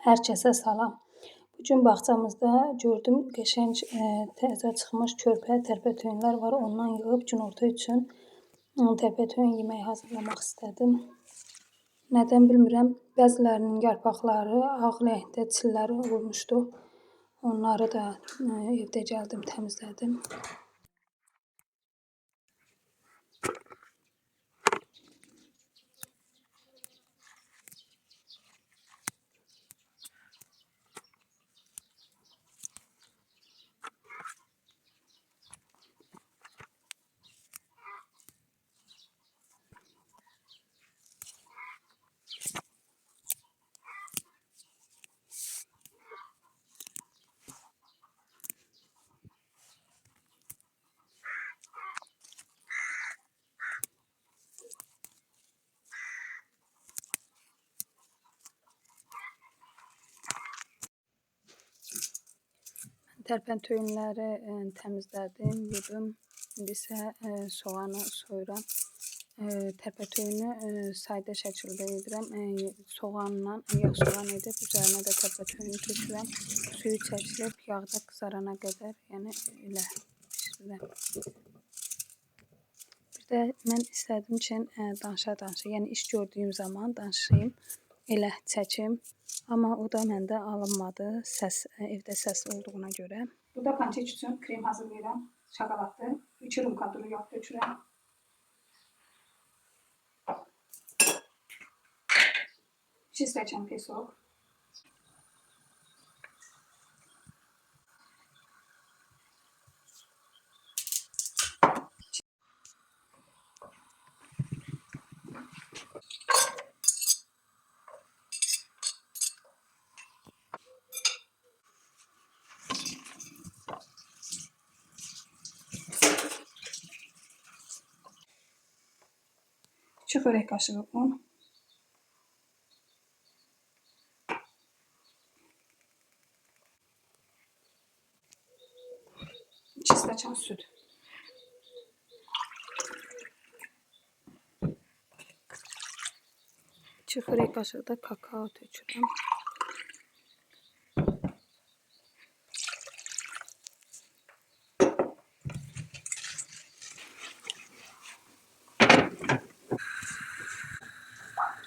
Hər kəsə salam. Bu gün bağçamızda gördüm qəşəng təzə çıxmış körpə tərpətöyünlər var. Ondan yığıb günorta üçün tərpətöyün yeməyi hazırlamaq istədim. Nədən bilmirəm, bəzilərinin yarpaqları ağ rəngdə çilləri olmuşdu. Onları da evdə gəldim təmizlədim. Tərpətöyünləri təmizlədim, yığdım. İndi isə soğanı soyuram. Tərpətöyünü sadə şəkildə edirəm. Soğanla yağ soğan edib üzərinə də tərpətöyünü tökürəm. Suyu çəkilib yağda qızarana qədər, yəni elə bişirirəm. Bir də mən istədim ki, danışa-danışa, yəni iş gördüyüm zaman danışayım, elə çəkim. Amma o da məndə alınmadı, evdə səs olduğuna görə. Burada pankek üçün krem hazırlayıram, şokoladlı. 2 rumka duru yağ tökürəm. 2 stəkan pesoq. İki xörək qaşığı un. 2 stəkan süd. 2 xörək qaşığı da kakao tökürəm.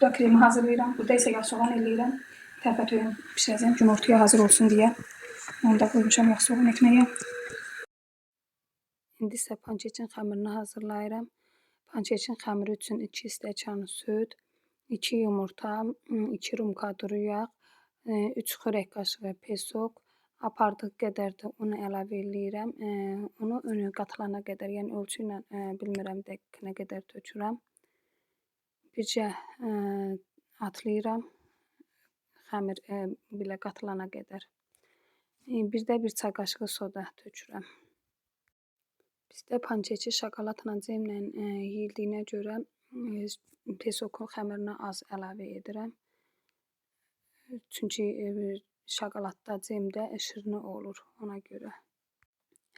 Burada kremi hazırlayıram. Burada isə yağ soğan eləyirəm. Tərpətöyün bişirəcəm günortaya hazır olsun deyə. Onu da qoymuşam yağ soğan etməyə. İndi isə pankekin xəmirini hazırlayıram. Pankekin xəmiri üçün 2 stəkan süd, 2 yumurta, 2 rumka duru yağ, 3 xörək qaşığı pesoq, apardıq qədər də unu əlavə eləyirəm. Unu qatılana qədər, yəni ölçü ilə bilmirəm dəqiq nə qədər tökürəm. Bircə atlayıram xəmir belə qatılana qədər. Bir də 1 çay qaşığı soda tökürəm. Bizdə pankeki şokoladla cemlə yeyildiyinə görə pesoqun xəmirinə az əlavə edirəm. Çünki şokoladda, cemdə şirin olur ona görə.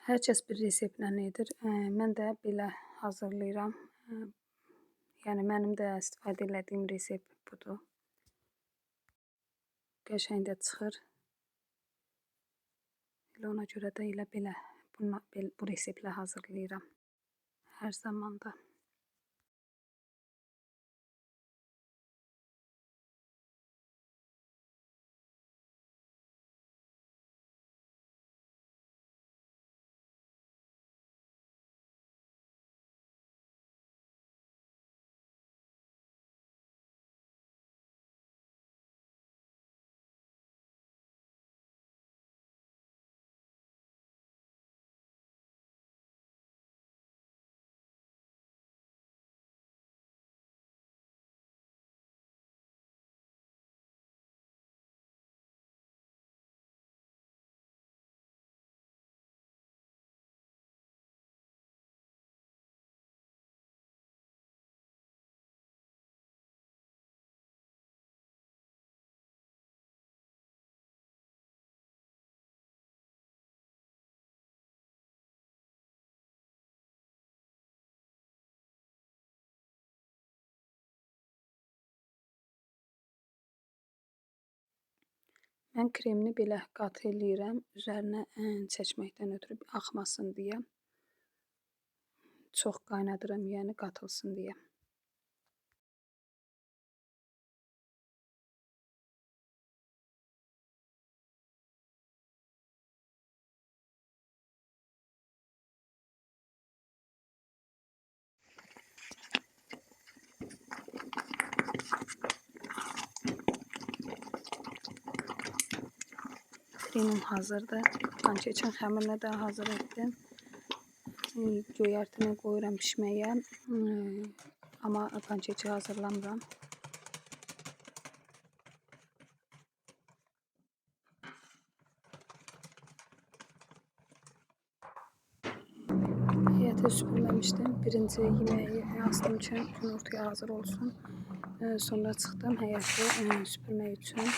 Hər kəs bir reseptlə edir. Mən də belə hazırlayıram. Yəni mənim də istifadə etdiyim resept budur. Qəşəng də çıxır. Elə ona görə də elə belə bu reseptlə hazırlayıram hər zamanda. Mən kremini belə qatı eləyirəm, üzərinə çəkməkdən ötrü axmasın deyə. Çox qaynadıram, yəni qatılsın deyə. Kremim hazırdır. Pankekin xəmirini də hazır etdim. Göyərtini qoyuram pişməyə. Amma pankeki hazırlamıram. Heyəti süpürməmişdim. Birinci yeməyi astım ki, günortaya hazır olsun. Sonra çıxdım heyəti süpürmək üçün.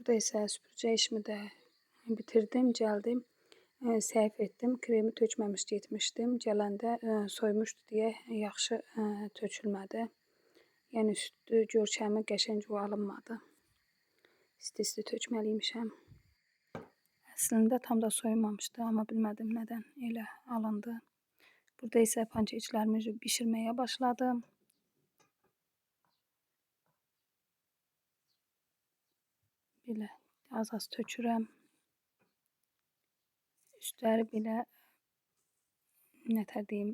Burada isə süpürəcək işimi də bitirdim, gəldim. Səhv etdim, kremi tökməmiş getmişdim. Gələndə soymuşdu deyə yaxşı tökülmədi. Yəni üstü görkəmi qəşəng alınmadı. İsti-isti tökməliymişəm. Əslində tam da soyunmamışdı, amma bilmədim nədən elə alındı. Burada isə pankeklərimi bişirməyə başladım. Belə az-az tökürəm. Üstləri belə nətər deyim,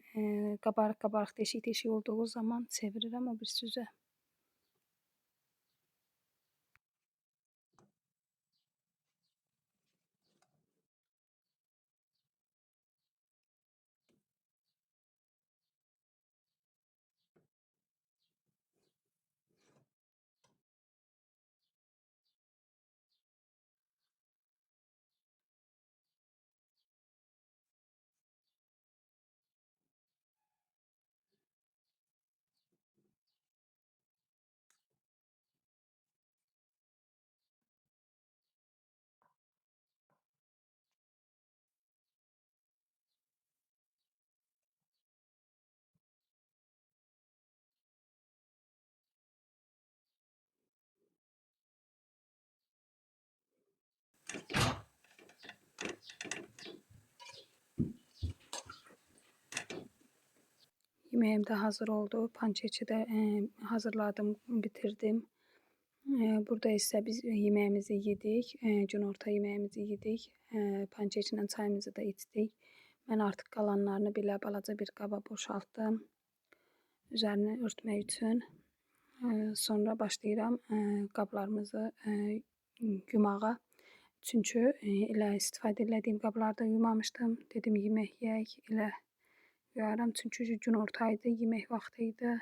qabarıq-qabarıq, deşik-deşik olduğu zaman çevirirəm o birisi üzə. Yemeğim də hazır oldu. Pançeçi də hazırladım, bitirdim. Burada isə biz yeməyimizi yedik. Günorta yeməyimizi yedik. Pançeçlə çayımızı da içdik. Mən artıq qalanlarını belə balaca bir qaba boşaltdım. Üzərini örtmək üçün. Sonra başlayıram qablarımızı yumağa. Çünki elə istifadə etdiyim qablarda yumamışdım. Dedim yemək yeyək, elə yuyaram. Çünki günorta idi, yemək vaxtı idi.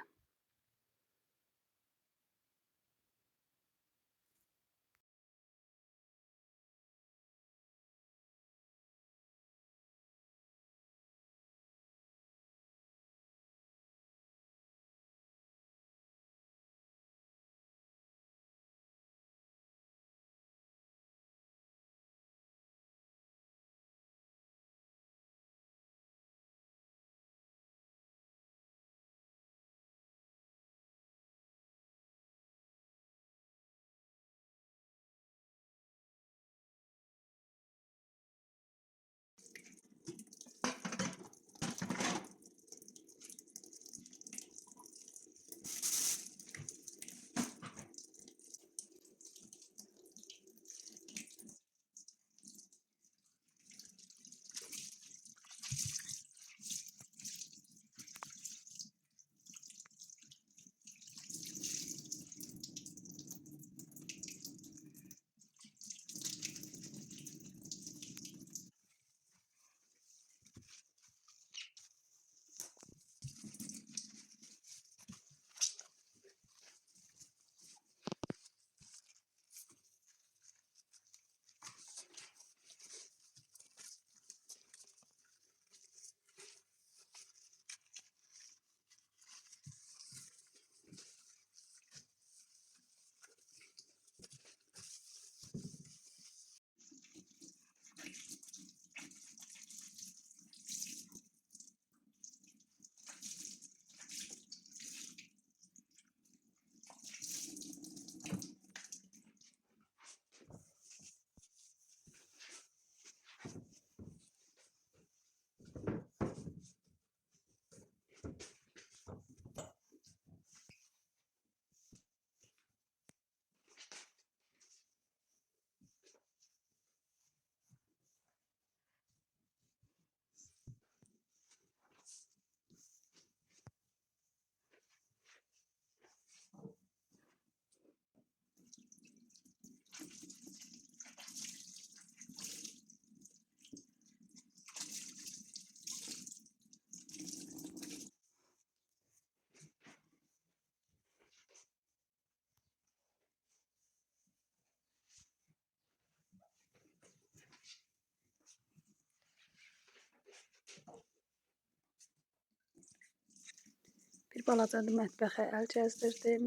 Bir balaca da mətbəxə əl gəzdirdim.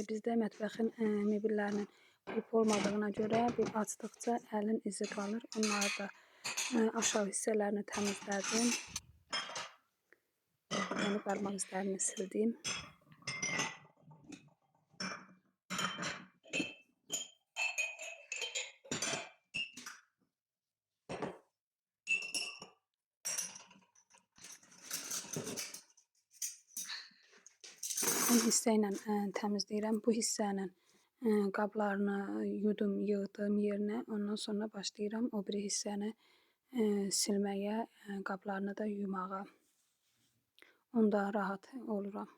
Bizdə mətbəxin mebellərinin qrip olmadığına görə bir açdıqca əlin izi qalır. Onları da aşağı hissələrini təmizlədim. Yəni barmaq izlərini sildim. Bu hissə ilə təmizləyirəm. Bu hissənin qablarını yudum, yığdım yerinə. Ondan sonra başlayıram o biri hissəni silməyə, qablarını da yumağa. Onda rahat oluram.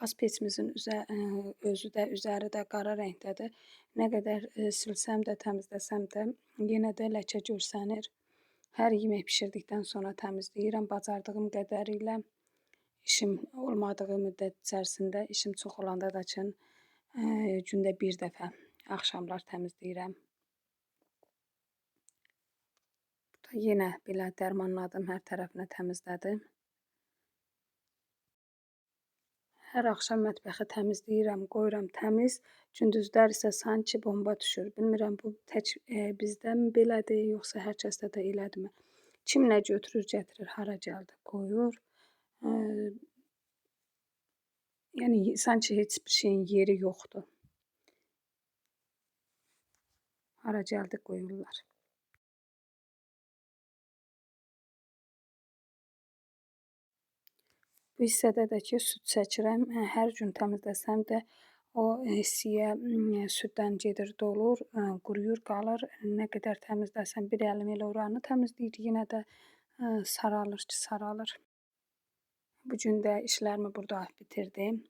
Qaz peçimizin özü də, üzəri də qara rəngdədir. Nə qədər silsəm də, təmizləsəm də yenə də ləkə görsənir. Hər yemək bişirdikdən sonra təmizləyirəm bacardığım qədərilə. İşim olmadığı müddət içərisində, işim çox olanda da ki, gündə bir dəfə axşamlar təmizləyirəm. Yenə belə dərmanladım, hər tərəfinə təmizlədim. Hər axşam mətbəxi təmizləyirəm, qoyuram təmiz. Gündüzlər isə sanki bomba düşür. Bilmirəm bu tək bizdəmi belədir, yoxsa hər kəsdə də elədimi? Kim nə götürür, gətirir, hara gəldi qoyur. Yəni sanki heç bir şeyin yeri yoxdur. Hara gəldi qoyurlar. Bu hissədə də ki, süd çəkirəm. Hər gün təmizləsəm də o hissəyə süddən gedir, dolur, quruyur, qalır. Nə qədər təmizləsəm, bir əlim elə oranı təmizləyir, yenə də saralır ki, saralır. Bu gün də işlərimi burada bitirdim.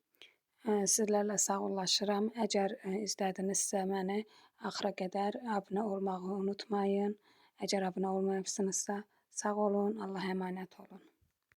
Sizlərlə sağollaşıram. Əgər izlədinizsə məni axıra qədər abunə olmağı unutmayın. Əgər abunə olmayıbsınızsa, sağ olun, Allaha əmanət olun.